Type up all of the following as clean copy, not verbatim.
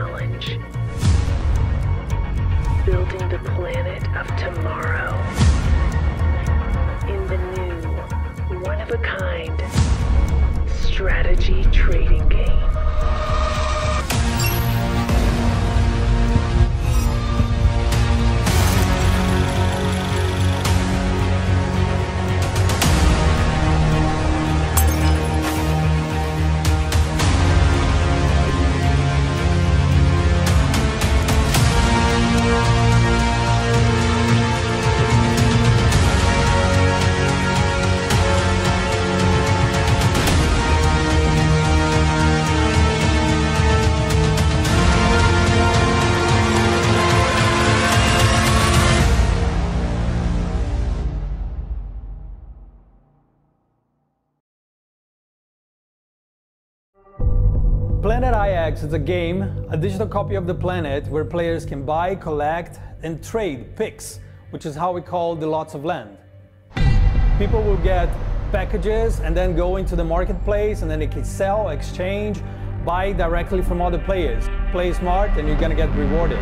challenge. Building the planet of tomorrow in the new, one-of-a-kind strategy trading game. Planet IX is a game, a digital copy of the planet where players can buy, collect, and trade picks, which is how we call the lots of land. People will get packages and then go into the marketplace, and then they can sell, exchange, buy directly from other players. Play smart and you're gonna get rewarded.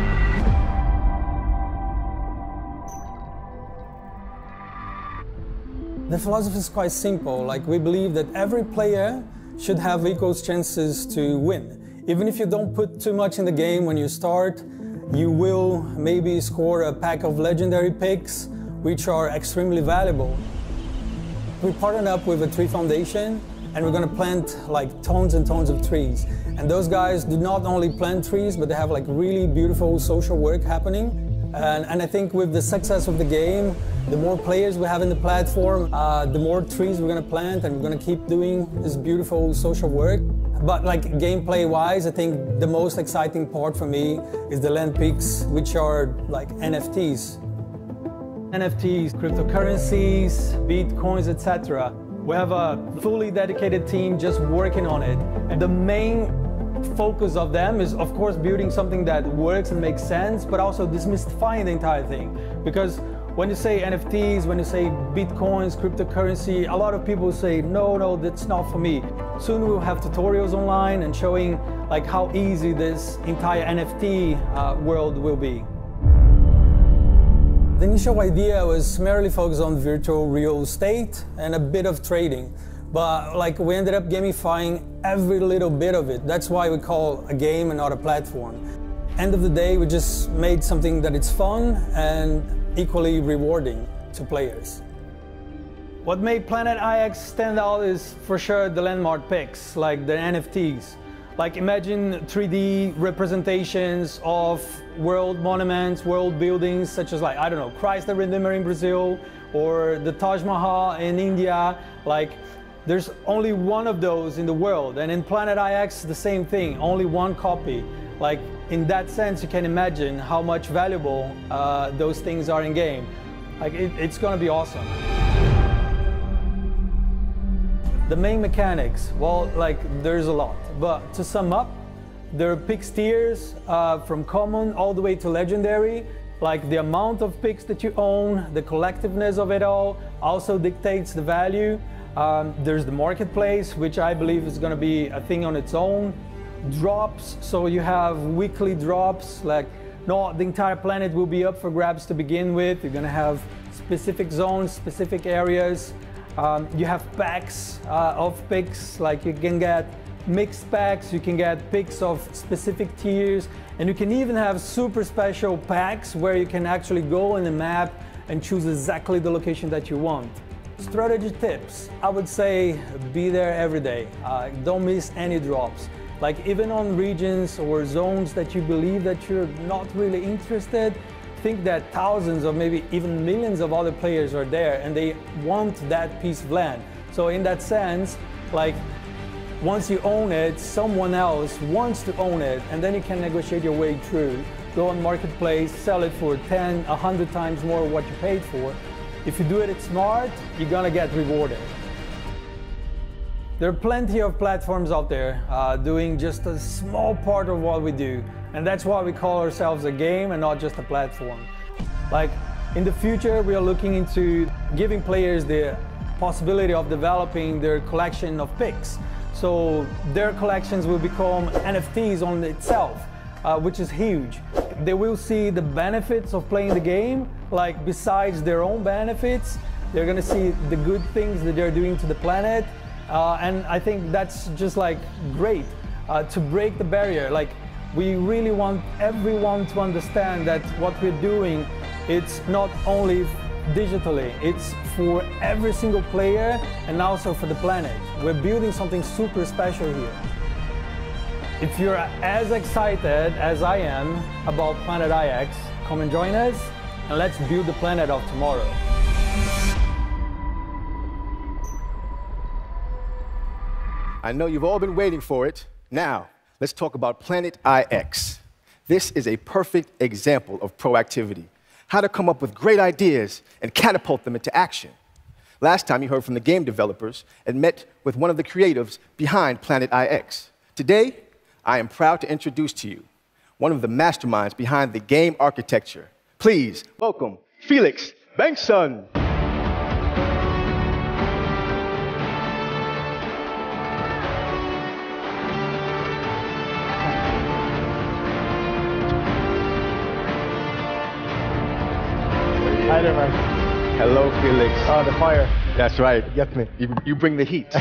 The philosophy is quite simple. Like, we believe that every player should have equal chances to win. Even if you don't put too much in the game when you start, you will maybe score a pack of legendary picks, which are extremely valuable. We partnered up with a tree foundation, and we're gonna plant like tons and tons of trees. And those guys do not only plant trees, but they have like really beautiful social work happening. And I think with the success of the game, the more players we have in the platform, the more trees we're gonna plant, and we're gonna keep doing this beautiful social work. But like gameplay-wise, I think the most exciting part for me is the land picks, which are like NFTs. NFTs, cryptocurrencies, bitcoins, etc. We have a fully dedicated team just working on it. And the main focus of them is, of course, building something that works and makes sense, but also demystifying the entire thing. Because when you say NFTs, when you say bitcoins, cryptocurrency, a lot of people say, no, that's not for me. Soon we'll have tutorials online and showing like how easy this entire NFT world will be. The initial idea was merely focused on virtual real estate and a bit of trading. But like, we ended up gamifying every little bit of it. That's why we call a game and not a platform. End of the day, we just made something that is fun and equally rewarding to players. What made Planet IX stand out is for sure the landmark picks, like the NFTs. Like, imagine 3D representations of world monuments, world buildings, such as like, I don't know, Christ the Redeemer in Brazil, or the Taj Mahal in India. Like, there's only one of those in the world, and in Planet IX, the same thing, only one copy. Like, in that sense, you can imagine how much valuable those things are in game. Like, it's gonna be awesome. The main mechanics, well, like, there's a lot, but to sum up, there are pick tiers from common all the way to legendary. Like, the amount of picks that you own, the collectiveness of it all also dictates the value. There's the marketplace, which I believe is going to be a thing on its own. Drops, so you have weekly drops, like not the entire planet will be up for grabs to begin with. You're going to have specific zones, specific areas. You have packs of picks, like you can get mixed packs, you can get picks of specific tiers, and you can even have super special packs where you can actually go on the map and choose exactly the location that you want. Strategy tips, I would say be there every day. Don't miss any drops. Like, even on regions or zones that you believe that you're not really interested, think that thousands or maybe even millions of other players are there and they want that piece of land. So in that sense, like, once you own it, someone else wants to own it, and then you can negotiate your way through. Go on marketplace, sell it for 10, 100 times more what you paid for. If you do it smart, you're gonna get rewarded. There are plenty of platforms out there doing just a small part of what we do, and that's why we call ourselves a game and not just a platform. Like, in the future, we are looking into giving players the possibility of developing their collection of picks. So their collections will become NFTs on itself. which is huge. They will see the benefits of playing the game, like besides their own benefits, they're gonna see the good things that they're doing to the planet, and I think that's just like great to break the barrier. Like, we really want everyone to understand that what we're doing, it's not only digitally, it's for every single player and also for the planet. We're building something super special here. If you're as excited as I am about Planet IX, come and join us, and let's build the planet of tomorrow. I know you've all been waiting for it. Now, let's talk about Planet IX. This is a perfect example of proactivity, how to come up with great ideas and catapult them into action. Last time you heard from the game developers and met with one of the creatives behind Planet IX. Today, I am proud to introduce to you one of the masterminds behind the game architecture. Please welcome Felix Bankson. Hi there, man. Hello, Felix. Oh, the fire. That's right. Get me. You bring the heat.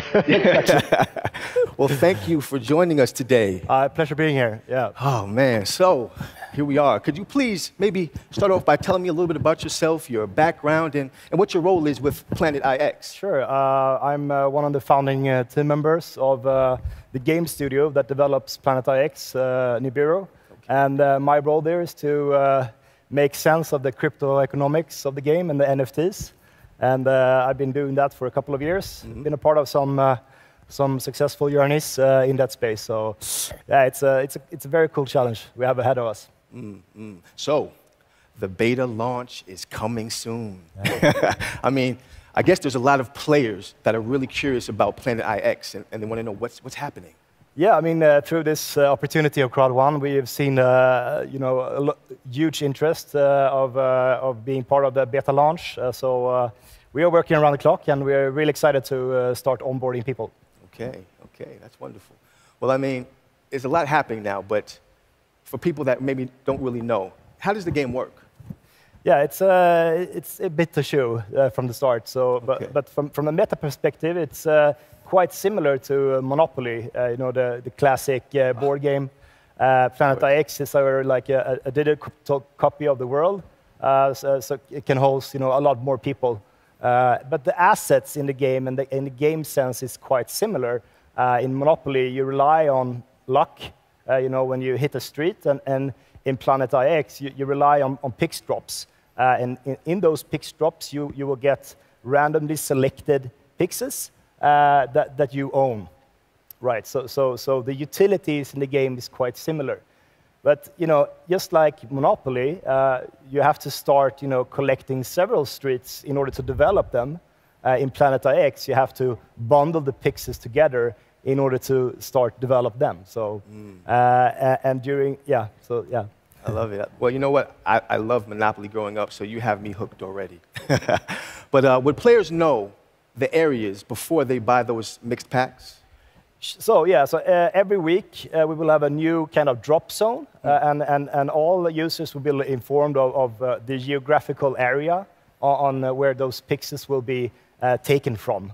Well, thank you for joining us today. Pleasure being here. Yeah. Oh, man. So, here we are. Could you please maybe start off by telling me a little bit about yourself, your background, and what your role is with Planet IX? Sure. I'm one of the founding team members of the game studio that develops Planet IX, Nibiru. Okay. And my role there is to make sense of the crypto economics of the game and the NFTs. And I've been doing that for a couple of years. Mm-hmm. Been a part of some successful journeys in that space. So yeah, it's a very cool challenge we have ahead of us. Mm-hmm. So the beta launch is coming soon. Yeah. I mean, I guess there's a lot of players that are really curious about Planet IX, and they want to know what's happening. Yeah, I mean, through this opportunity of Crowd One, we have seen huge interest of being part of the beta launch. So we are working around the clock, and we're really excited to start onboarding people. Okay, that's wonderful. Well, I mean, there's a lot happening now, but for people that maybe don't really know, how does the game work? Yeah, it's a bit to show from the start. So, okay. but from a meta perspective, it's quite similar to Monopoly, the classic board game. Planet IX is a digital copy of the world, so it can host a lot more people. But the assets in the game and the game sense is quite similar. In Monopoly, you rely on luck, when you hit a street, and in Planet IX, you rely on pix drops. And in those pix drops, you will get randomly selected pixes that you own, right? So the utilities in the game is quite similar, but just like Monopoly, you have to start collecting several streets in order to develop them. In Planet IX, you have to bundle the pixels together in order to start develop them. So and during yeah. I love it. Well, you know what? I love Monopoly growing up, so you have me hooked already. But would players know the areas before they buy those mixed packs? So yeah, every week we will have a new kind of drop zone, and all the users will be informed of the geographical area on where those pixels will be taken from.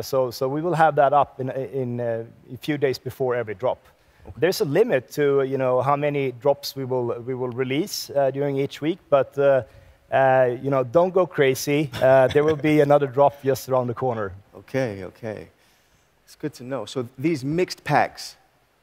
So we will have that up in a few days before every drop. Okay. There's a limit to how many drops we will release during each week, but don't go crazy. There will be another drop just around the corner. Okay. It's good to know. So these mixed packs,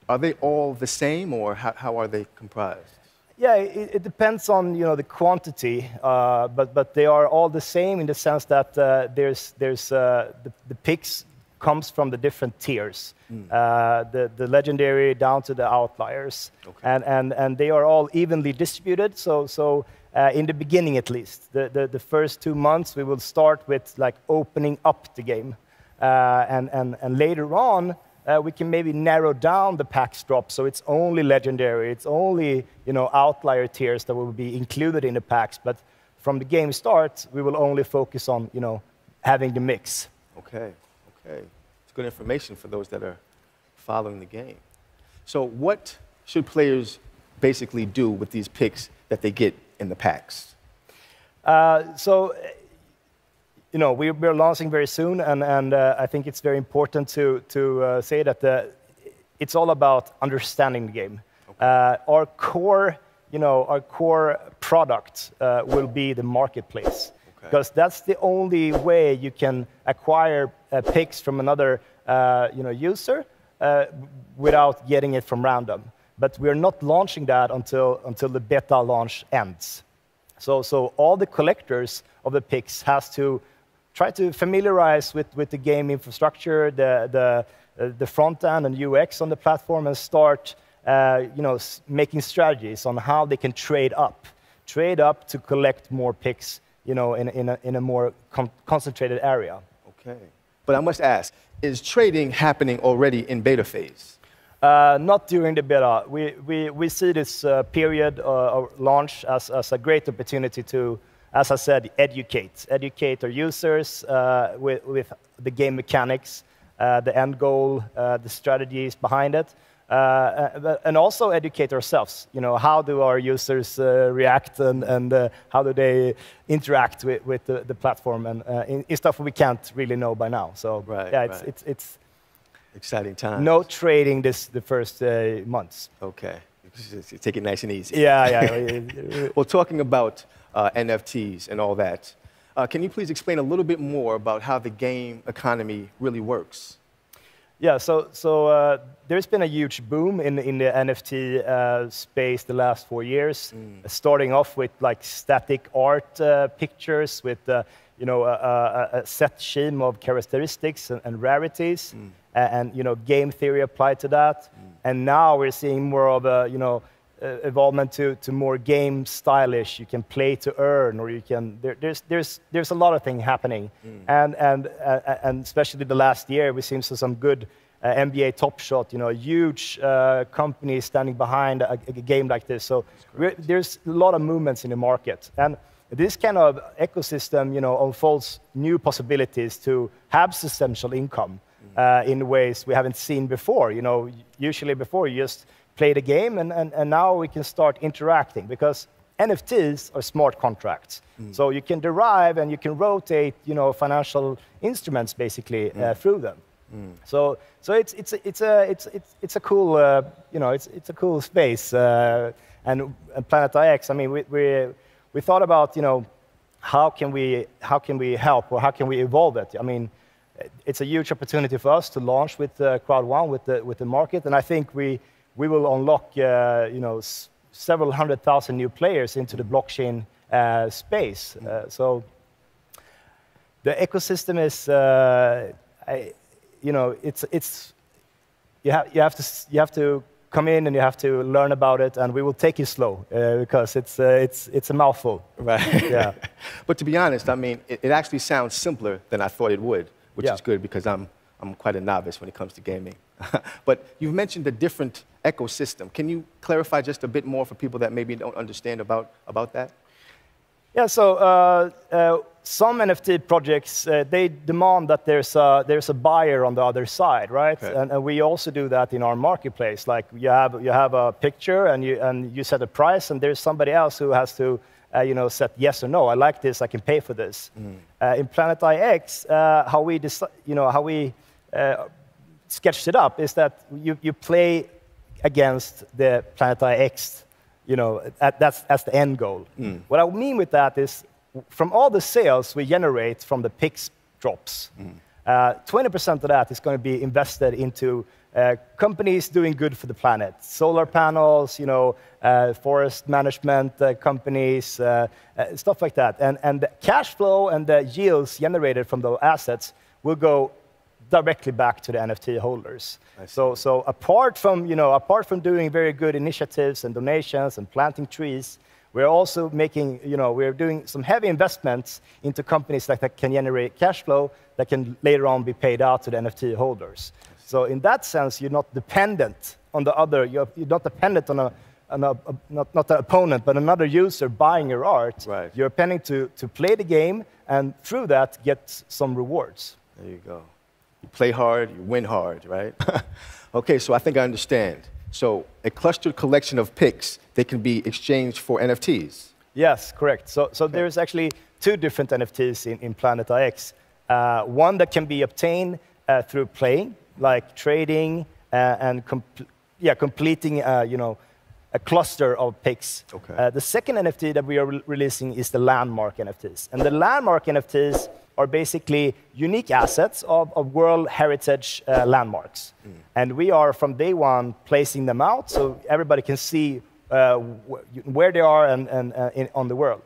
are they all the same, or how are they comprised? Yeah, it depends on the quantity, but they are all the same in the sense that the picks comes from the different tiers, the legendary down to the outliers, okay. and they are all evenly distributed. So in the beginning, at least, the first 2 months, we will start with opening up the game. And later on, we can maybe narrow down the packs drop, so it's only legendary, it's only outlier tiers that will be included in the packs. But from the game start, we will only focus on having the mix. Okay. It's good information for those that are following the game. So what should players basically do with these picks that they get in the packs? We're launching very soon, and I think it's very important to say that it's all about understanding the game. Okay. Our core product will be the marketplace, because that's the only way you can acquire picks from another user without getting it from random. But we're not launching that until the beta launch ends. So all the collectors of the picks has to try to familiarize with the game infrastructure, the front end and UX on the platform, and start making strategies on how they can trade up to collect more picks, in a more concentrated area. Okay, but I must ask, is trading happening already in beta phase? Not during the beta. We see this period of launch as a great opportunity to, as I said, educate our users with the game mechanics, the end goal, the strategies behind it, and also educate ourselves. How do our users react, and how do they interact with the platform, and in stuff we can't really know by now. So it's exciting time. No trading the first months. Okay, take it nice and easy. Yeah. Well, talking about NFTs and all that, can you please explain a little bit more about how the game economy really works? Yeah, so there's been a huge boom in the NFT space the last 4 years, starting off with like static art pictures with a set scheme of characteristics and rarities, and game theory applied to that. And now we're seeing more of a evolvement to more game stylish. You can play to earn, or you can. There's a lot of things happening, and especially the last year we've seen some good NBA Top Shot. A huge company standing behind a game like this. So there's a lot of movements in the market, and this kind of ecosystem, unfolds new possibilities to have substantial income in ways we haven't seen before. Usually before you just play the game, and now we can start interacting, because NFTs are smart contracts. So you can derive and you can rotate, financial instruments basically through them. So it's a cool, it's a cool space. And Planet IX, I mean, we thought about, how can we help, or how can we evolve it? I mean, it's a huge opportunity for us to launch with Crowd One, with the market, and I think we will unlock, several 100,000 new players into the blockchain space. So the ecosystem is, you have to come in and you have to learn about it, and we will take it slow because it's a mouthful. Right. Yeah. But to be honest, I mean, it actually sounds simpler than I thought it would, which is good, because I'm quite a novice when it comes to gaming. But you've mentioned a different ecosystem. Can you clarify just a bit more for people that maybe don't understand about that? Yeah, so some NFT projects, they demand that there's a buyer on the other side, right? Okay. And we also do that in our marketplace. Like you have a picture and you set a price, and there's somebody else who has to set yes or no. I like this. I can pay for this. In Planet IX, how we sketched it up is that you play against the Planet IX. That's the end goal. What I mean with that is, from all the sales we generate from the picks drops, 20% of that is going to be invested into companies doing good for the planet. Solar panels, forest management companies, stuff like that. And the cash flow and the yields generated from those assets will go directly back to the NFT holders. So apart from doing very good initiatives and donations and planting trees, we're also making, we're doing some heavy investments into companies that can generate cash flow that can later on be paid out to the NFT holders. So in that sense, you're not dependent on the other. You're not dependent on not the opponent, but another user buying your art. Right. You're depending to play the game, and through that get some rewards. There you go. You play hard, you win hard, right? Okay, so I think I understand. So a clustered collection of picks, they can be exchanged for NFTs. Yes, correct. So there's actually two different NFTs in Planet IX. One that can be obtained through playing, like trading and completing, a cluster of picks. Okay. The second NFT that we are releasing is the landmark NFTs. And the landmark NFTs are basically unique assets of World Heritage landmarks. And we are, from day one, placing them out so everybody can see where they are on the world.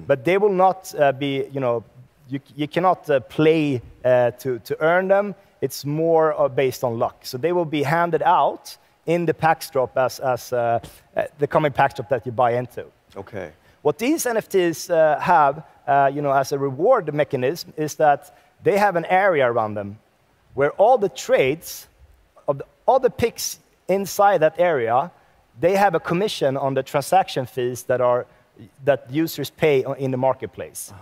But they will not be, you cannot play to earn them. It's more based on luck. So they will be handed out in the PAX drop as the coming PAX drop that you buy into. Okay. What these NFTs have, as a reward mechanism, is that they have an area around them where all the trades of all the picks inside that area, they have a commission on the transaction fees that users pay in the marketplace.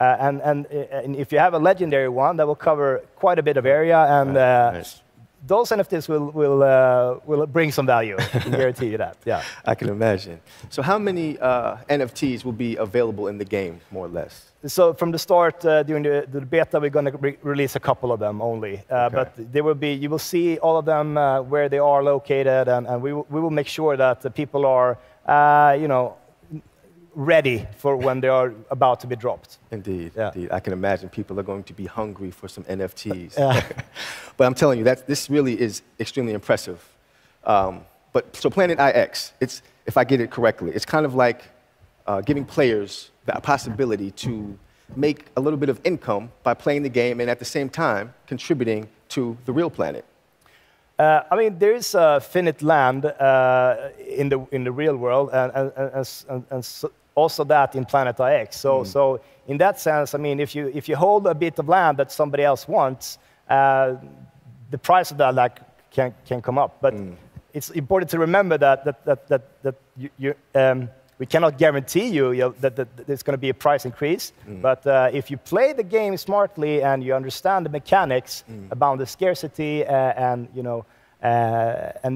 And if you have a legendary one, that will cover quite a bit of area, and nice. Those NFTs will bring some value. I can guarantee you that. Yeah. I can imagine. So how many NFTs will be available in the game, more or less? So from the start, during the beta, we're going to release a couple of them only. But they will be, you will see all of them where they are located, and we will make sure that the people are, ready for when they are about to be dropped. Indeed, Yeah. indeed. I can imagine people are going to be hungry for some NFTs. But I'm telling you, this really is extremely impressive. So Planet IX, if I get it correctly, it's kind of like giving players the possibility to make a little bit of income by playing the game and at the same time contributing to the real planet. There is finite land in the real world, and also that in Planet IX. So in that sense, if you hold a bit of land that somebody else wants, the price of that can come up. But it's important to remember that we cannot guarantee you that there's going to be a price increase. But if you play the game smartly and you understand the mechanics about the scarcity and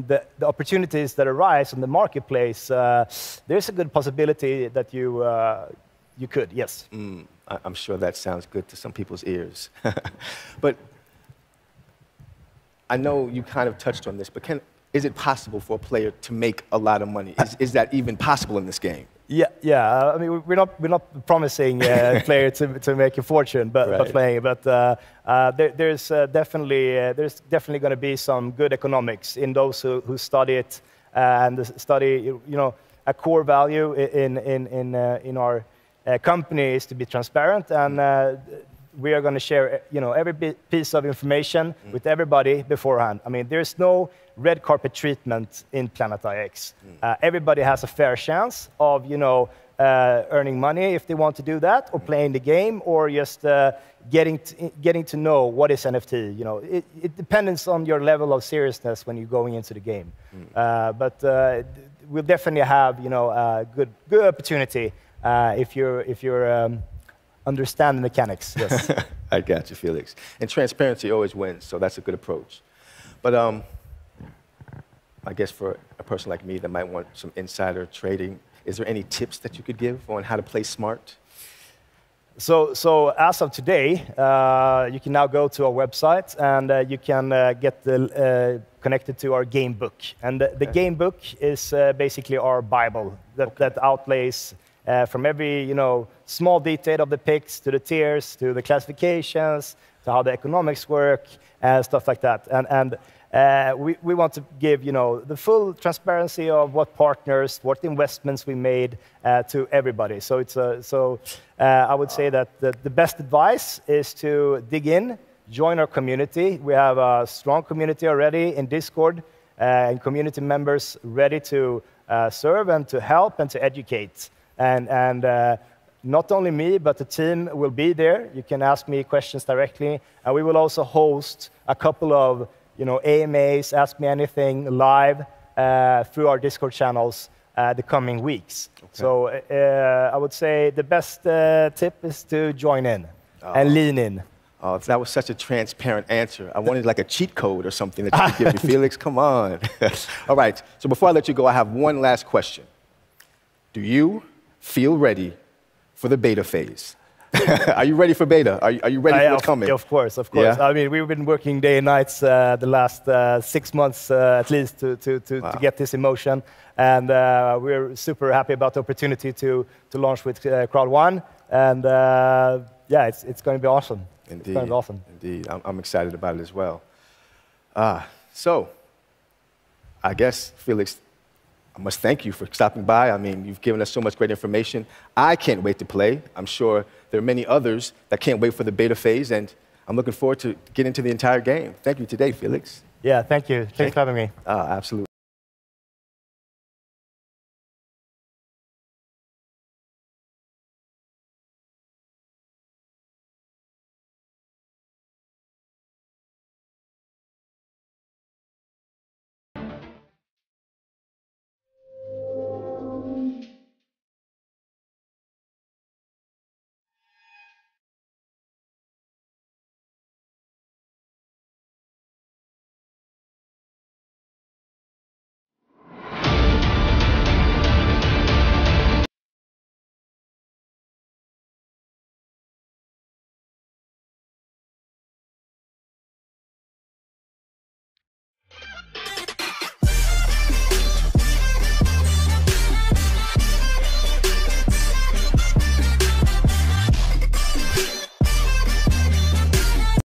the opportunities that arise in the marketplace, there's a good possibility that you could, yes. I'm sure that sounds good to some people's ears. But I know you kind of touched on this, but is it possible for a player to make a lot of money? Is that even possible in this game? Yeah. We're not promising a player to make a fortune, by playing. But there's definitely going to be some good economics in those who study it and study. A core value in our company is to be transparent, and we are going to share every piece of information with everybody beforehand. There's no red carpet treatment in Planet IX. Everybody has a fair chance of earning money if they want to do that, or playing the game, or just getting to know what is NFT. It depends on your level of seriousness when you're going into the game. But we'll definitely have a good opportunity if you're understand the mechanics. Yes. I got you, Felix. And transparency always wins, so that's a good approach. But I guess for a person like me that might want some insider trading, is there any tips that you could give on how to play smart? So as of today, you can now go to our website and you can get connected to our game book. And the game book is basically our Bible that outlays from every small detail of the picks to the tiers to the classifications to how the economics work and stuff like that. And we want to give the full transparency of what partners, what investments we made to everybody. So I would say that the best advice is to dig in, join our community. We have a strong community already in Discord and community members ready to serve and to help and to educate. And not only me, but the team will be there. You can ask me questions directly. And we will also host a couple of AMAs, Ask Me Anything, live through our Discord channels the coming weeks. Okay. So I would say the best tip is to join in and lean in. Oh, that was such a transparent answer. I wanted like a cheat code or something that you could give me, Felix. Come on. All right, so before I let you go, I have one last question. Do you feel ready for the beta phase? Are you ready for beta? Are you ready for what's coming? Of course, of course. Yeah? I mean, we've been working day and nights the last 6 months at least to get this in motion. And we're super happy about the opportunity to launch with Crowd 1. And yeah, it's going to be awesome. Indeed. It's going to be awesome. Indeed. I'm excited about it as well. So, I guess, Felix, I must thank you for stopping by. I mean, you've given us so much great information. I can't wait to play. I'm sure there are many others that can't wait for the beta phase, and I'm looking forward to getting into the entire game. Thank you today, Felix. Yeah, thank you. Thanks for having me. Absolutely.